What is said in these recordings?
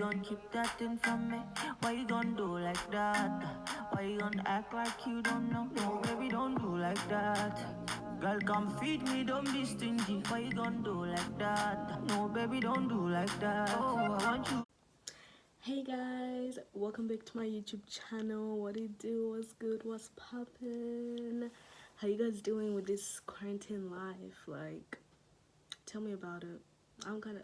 gonna keep that thing from me? Why you gonna do like that? Why you gonna act like you don't know? No, baby, don't do like that. Girl, come feed me, don't be stingy. Why you gonna do like that? No, baby, don't do like that. Oh, I want you. Hey guys, welcome back to my YouTube channel. What it do? What's good? What's poppin'? How you guys doing with this quarantine life? Like, tell me about it.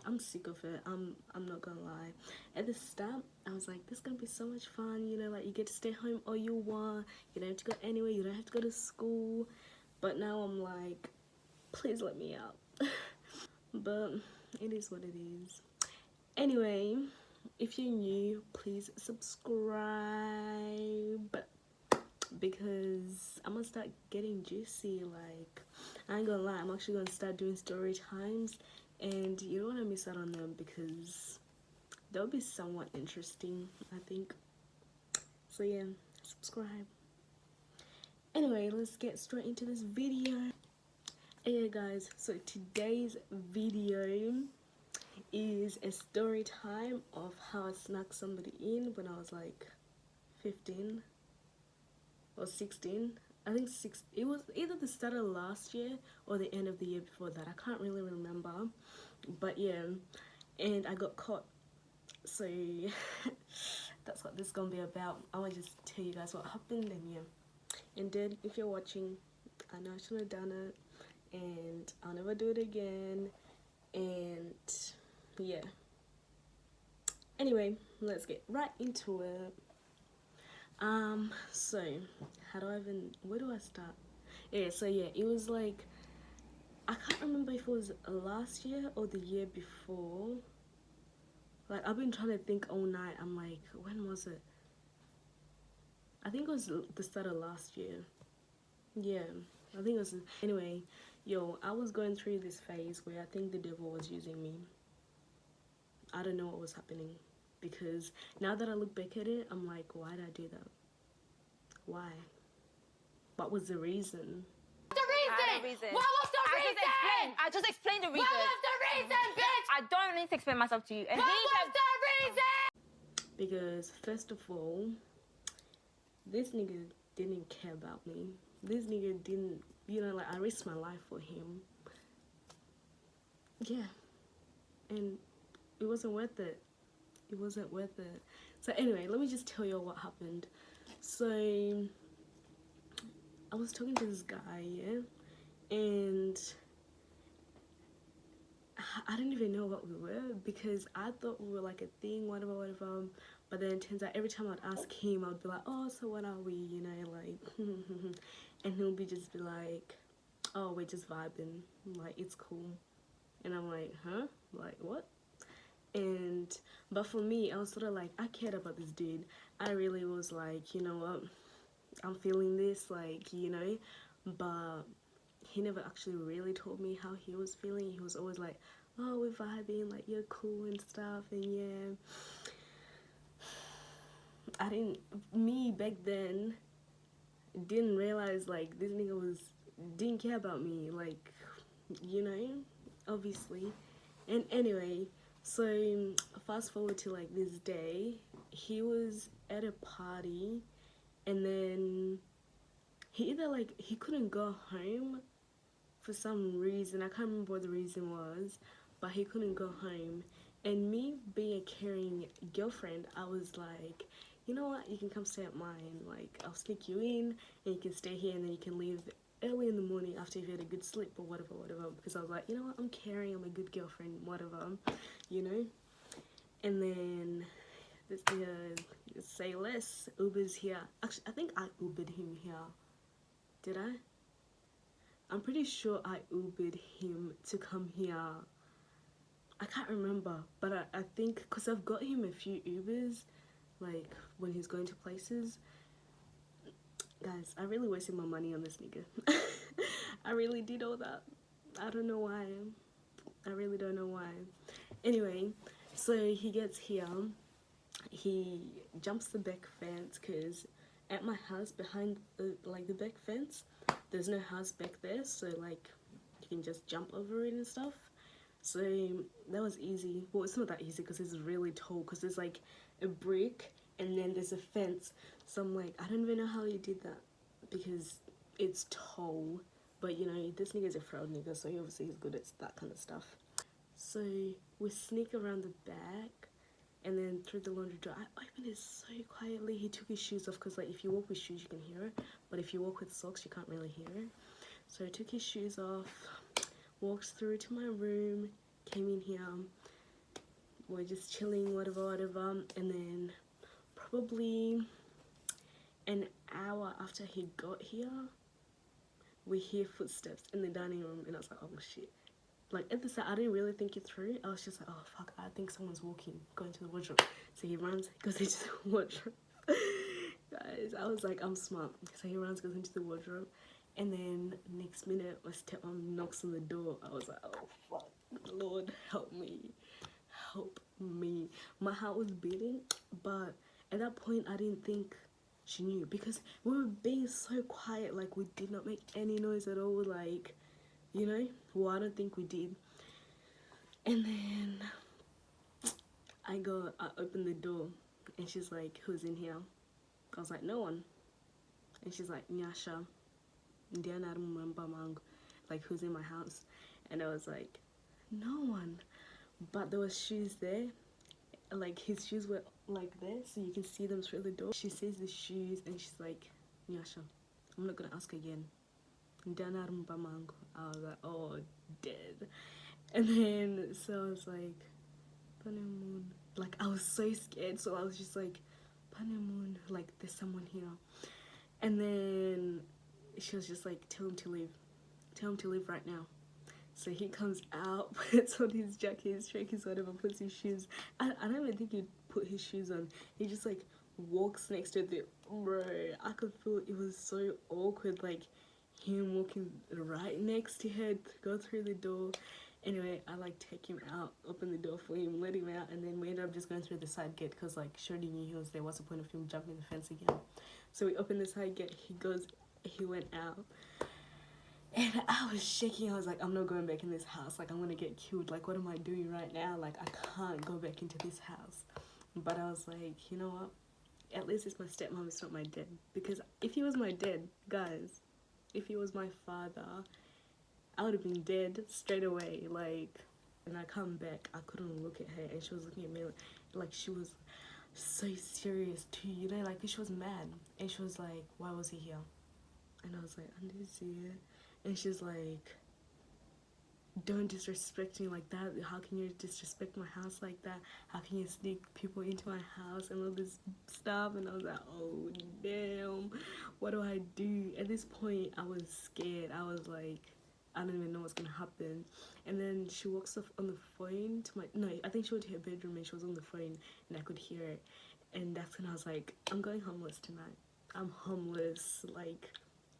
I'm sick of it. I'm not gonna lie. At the start, I was like, this is gonna be so much fun, you know, like you get to stay home all you want, you don't have to go anywhere, you don't have to go to school. But now I'm like, please let me out. But it is what it is. Anyway, if you're new, please subscribe because I'm gonna start getting juicy. Like, I ain't gonna lie, I'm actually gonna start doing story times, and you don't want to miss out on them because they'll be somewhat interesting, I think. So yeah, subscribe. Anyway, let's get straight into this video. Hey guys, so today's video is a story time of how I snuck somebody in when I was like 15 or 16. I think it was either the start of last year or the end of the year before that. I can't really remember, but yeah, and I got caught. So that's what this is gonna be about. I want to just tell you guys what happened, and yeah, and then if you're watching, I know I shouldn't have done it, and I'll never do it again, and yeah. Anyway, let's get right into it. So where do I start? Yeah, so yeah, it was like, I can't remember if it was last year or the year before. Like, I've been trying to think all night. I'm like, when was it? I think it was the start of last year. Yeah, I think it was. Anyway, yo, I was going through this phase where I think the devil was using me. I don't know what was happening, because now that I look back at it, I'm like, why did I do that? Why? What was the reason? What was the reason? I just explained the reason. What was the reason, bitch? I don't need to explain myself to you. And what was the reason? Because first of all, this nigga didn't care about me. This nigga didn't, you know, like, I risked my life for him. Yeah, and it wasn't worth it. It wasn't worth it. So anyway, let me just tell you what happened. So I was talking to this guy, yeah, and I didn't even know what we were, because I thought we were like a thing, whatever. But then it turns out every time I'd ask him, I'd be like, oh, so what are we, you know, like, and he'll just be like, oh, we're just vibing, like, it's cool. And I'm like, huh? Like, what? But for me, I was sort of like, I cared about this dude. I really was like, you know what, I'm feeling this, like, you know. But he never actually really told me how he was feeling. He was always like, oh, we're vibing, like, you're cool and stuff. And yeah, me back then didn't realize, like, this nigga didn't care about me, like, you know, obviously. And anyway, so fast forward to like this day, he was at a party, and then he couldn't go home for some reason. I can't remember what the reason was, but he couldn't go home. And me being a caring girlfriend, I was like, you know what, you can come stay at mine. Like, I'll sneak you in, and you can stay here, and then you can leave early in the morning after you've had a good sleep or whatever. Because I was like, you know what, I'm caring, I'm a good girlfriend, whatever, you know. And then this nigga, say less, Uber's here. Actually, I think I Ubered him here. Did I? I'm pretty sure I Ubered him to come here. I can't remember, but I think, because I've got him a few Ubers, like, when he's going to places. Guys, I really wasted my money on this nigga. I really did all that. I don't know why. I really don't know why. Anyway, so he gets here. He jumps the back fence, because at my house, behind like the back fence, there's no house back there, so like you can just jump over it and stuff. So that was easy. Well, it's not that easy because it's really tall, because there's like a brick and then there's a fence. So I'm like, I don't even know how he did that because it's tall. But you know, this nigga's a fraud nigga, so he obviously is good at that kind of stuff. So we sneak around the back and then through the laundry door. I opened it so quietly. He took his shoes off because like if you walk with shoes you can hear it, but if you walk with socks you can't really hear it. So I took his shoes off, walked through to my room, came in here, we're just chilling, whatever, and then probably an hour after he got here, we hear footsteps in the dining room, and I was like, oh shit. Like at the start, I didn't really think it through. I was just like, oh fuck, I think someone's walking, going to the wardrobe. So he runs, goes into the wardrobe. Guys, I was like, I'm smart. So he runs, goes into the wardrobe, and then next minute, my stepmom knocks on the door. I was like, oh fuck, Lord, help me. Help me. My heart was beating, but at that point, I didn't think she knew because we were being so quiet. Like, we did not make any noise at all. Like, you know? Well, I don't think we did. And then I opened the door, and she's like, who's in here? I was like, no one. And she's like, Nyasha, like, who's in my house? And I was like, no one. But there was shoes there. Like, his shoes were like there, so you can see them through the door. She sees the shoes, and she's like, Nyasha, I'm not gonna ask again. I was like, oh, dead. And then, so I was like, Panemoon. Like, I was so scared, so I was just like, Panemoon, like, there's someone here. And then she was just like, tell him to leave. Tell him to leave right now. So he comes out, puts on his jacket, his trackers, whatever, puts his shoes. I don't even think he'd put his shoes on. He just like walks next to the, bro, I could feel it was so awkward, like him walking right next to her to go through the door. Anyway, I like take him out, open the door for him, let him out, and then we ended up just going through the side gate because like she already knew he was there. What's the point of him jumping the fence again? So we opened the side gate, he went out. And I was shaking. I was like, I'm not going back in this house. Like, I'm going to get killed. Like, what am I doing right now? Like, I can't go back into this house. But I was like, you know what? At least it's my stepmom. It's not my dad. Because if he was my dad, guys, if he was my father, I would have been dead straight away. Like, and I come back, I couldn't look at her. And she was looking at me like she was so serious too. You know, like, she was mad. And she was like, why was he here? And I was like, I didn't see it. And she's like, don't disrespect me like that. How can you disrespect my house like that? How can you sneak people into my house and all this stuff? And I was like, oh damn, what do I do? At this point I was scared. I was like, I don't even know what's gonna happen. And then she walks off on the phone to I think she went to her bedroom and she was on the phone and I could hear it. And that's when I was like, I'm going homeless tonight. I'm homeless. Like,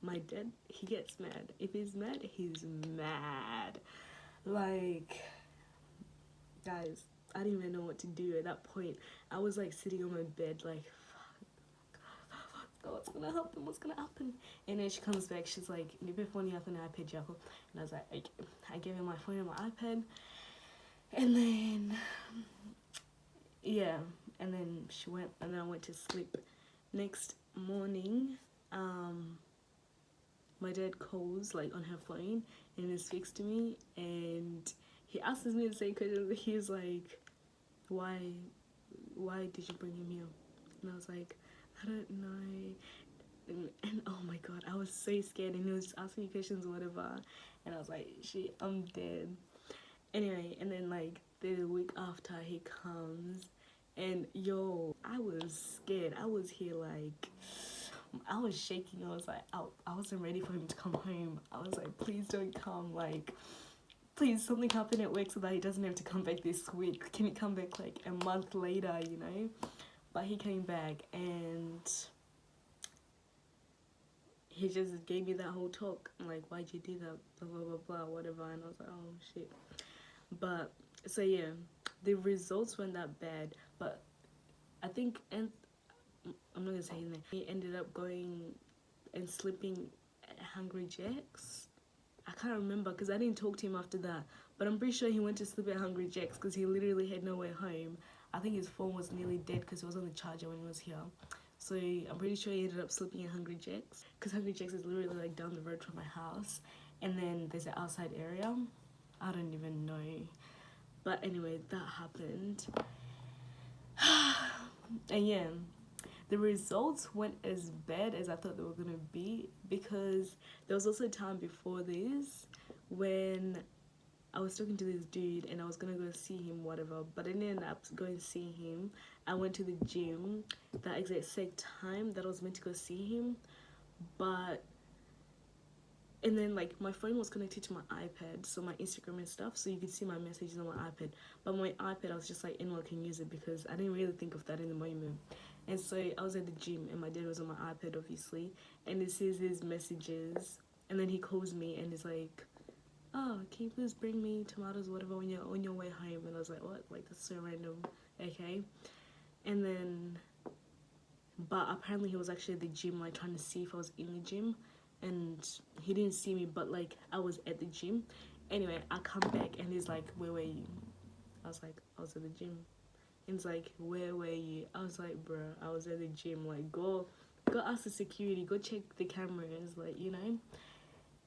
my dad, he gets mad. If he's mad, he's mad. Like, guys, I didn't even know what to do at that point. I was like sitting on my bed like, what's gonna happen? What's gonna happen? And then she comes back, she's like, before you have an iPad, Jacob. And I was like, I gave her my phone and my iPad. And then, yeah, and then she went, and then I went to sleep. Next morning, my dad calls like on her phone and he speaks to me and he asks me the same question. He's like, why did you bring him here? And I was like, I don't know. And oh my god, I was so scared, and he was just asking me questions or whatever, and I was like, shit, I'm dead. Anyway, and then like the week after he comes, and yo, I was scared. I was here like, I was shaking. I was like, I wasn't ready for him to come home. I was like, please don't come. Like, please, something happened at work so that he doesn't have to come back this week. Can he come back like a month later, you know? But he came back and he just gave me that whole talk. I'm like, why'd you do that? Blah, blah, blah, blah, whatever. And I was like, oh, shit. But, so yeah, the results weren't that bad. But I think, and I'm not going to say his name. He ended up going and sleeping at Hungry Jack's. I can't remember because I didn't talk to him after that. But but I'm pretty sure he went to sleep at Hungry Jack's because he literally had nowhere home. I think his phone was nearly dead because it was on the charger when he was here. So I'm pretty sure he ended up sleeping at Hungry Jack's because Hungry Jack's is literally like down the road from my house, and then there's an outside area. I don't even know, but anyway, that happened. And yeah, the results weren't as bad as I thought they were gonna be, because there was also a time before this when I was talking to this dude and I was gonna go see him, whatever, but I didn't end up going to see him. I went to the gym that exact time that I was meant to go see him, and then like my phone was connected to my iPad, so my Instagram and stuff, so you could see my messages on my iPad. But my iPad, I was just like, anyone can use it, because I didn't really think of that in the moment. And so I was at the gym and my dad was on my iPad, obviously, and he sees his messages, and then he calls me and he's like, oh, can you please bring me tomatoes, whatever, when you're on your way home? And I was like, what? Like, that's so random. Okay. And then, but apparently he was actually at the gym, like trying to see if I was in the gym, and he didn't see me, but like I was at the gym. Anyway, I come back and he's like, where were you? I was like, I was at the gym. And he's like, where were you? I was like, bro, I was at the gym. Like, go ask the security, go check the cameras, like, you know.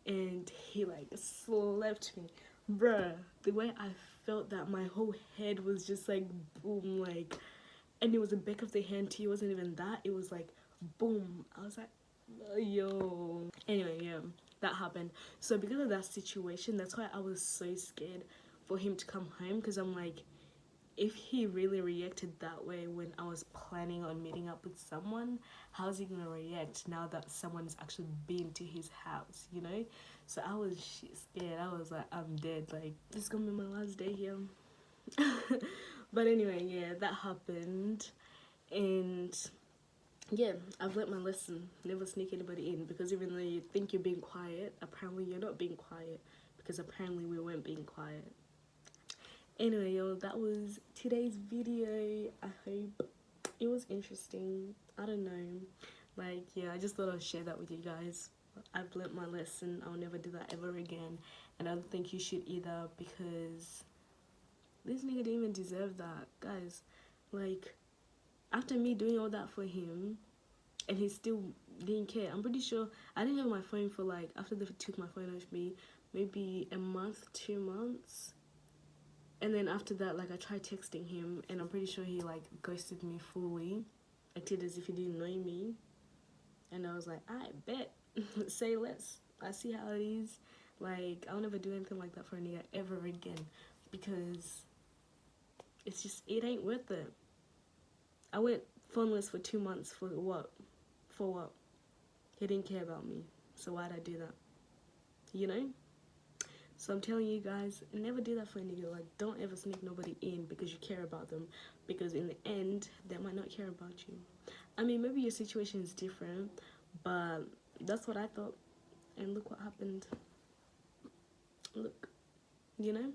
And he like slapped me, bruh. The way I felt that, my whole head was just like boom, like, and it was the back of the hand too. It wasn't even that, it was like boom. I was like, yo. Anyway, yeah, that happened. So because of that situation, that's why I was so scared for him to come home, because I'm like, if he really reacted that way when I was planning on meeting up with someone, how's he gonna react now that someone's actually been to his house, you know? So I was scared. I was like, I'm dead. Like, this is gonna be my last day here. But anyway, yeah, that happened. And yeah, I've learnt my lesson. Never sneak anybody in, because even though you think you're being quiet, apparently you're not being quiet, because apparently we weren't being quiet. Anyway, yo, that was today's video. I hope it was interesting. I don't know. Like, yeah, I just thought I'd share that with you guys. I've learnt my lesson. I'll never do that ever again. And I don't think you should either, because this nigga didn't even deserve that. Guys, like, after me doing all that for him, and he still didn't care. I'm pretty sure I didn't have my phone for like, after they took my phone off me, maybe a month, 2 months. And then after that, like, I tried texting him, and I'm pretty sure he like ghosted me fully, acted as if he didn't know me. And I was like, I bet. Say less. I see how it is. Like, I'll never do anything like that for a nigga ever again, because it's just, it ain't worth it. I went phoneless for 2 months for what? For what? He didn't care about me, so why'd I do that? You know? So I'm telling you guys, never do that for a nigga. Like, don't ever sneak nobody in because you care about them, because in the end, they might not care about you. I mean, maybe your situation is different, but that's what I thought, and look what happened. Look, you know?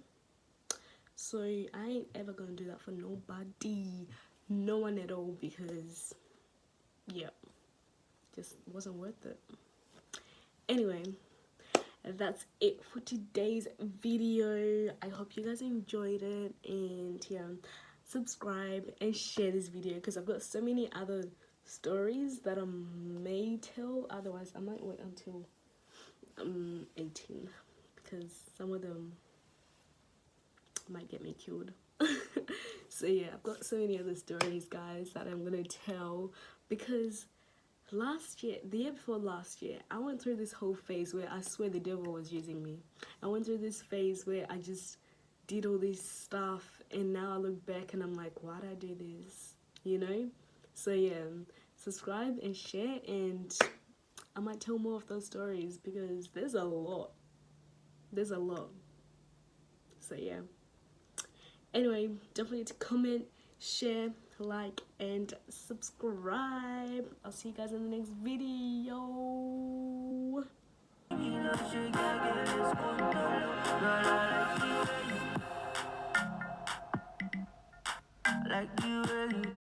So I ain't ever gonna do that for nobody, no one at all, because yeah, just wasn't worth it. Anyway, that's it for today's video. I hope you guys enjoyed it, and yeah, subscribe and share this video, because I've got so many other stories that I may tell. Otherwise, I might wait until I'm 18, because some of them might get me killed. So yeah, I've got so many other stories, guys, that I'm gonna tell, because last year, the year before last year, I went through this whole phase where I swear the devil was using me. I went through this phase where I just did all this stuff, and now I look back and I'm like, why'd I do this? You know? So yeah, subscribe and share, and I might tell more of those stories, because there's a lot. There's a lot. So yeah. Anyway, don't forget to comment, share, like, and subscribe. I'll see you guys in the next video. Like you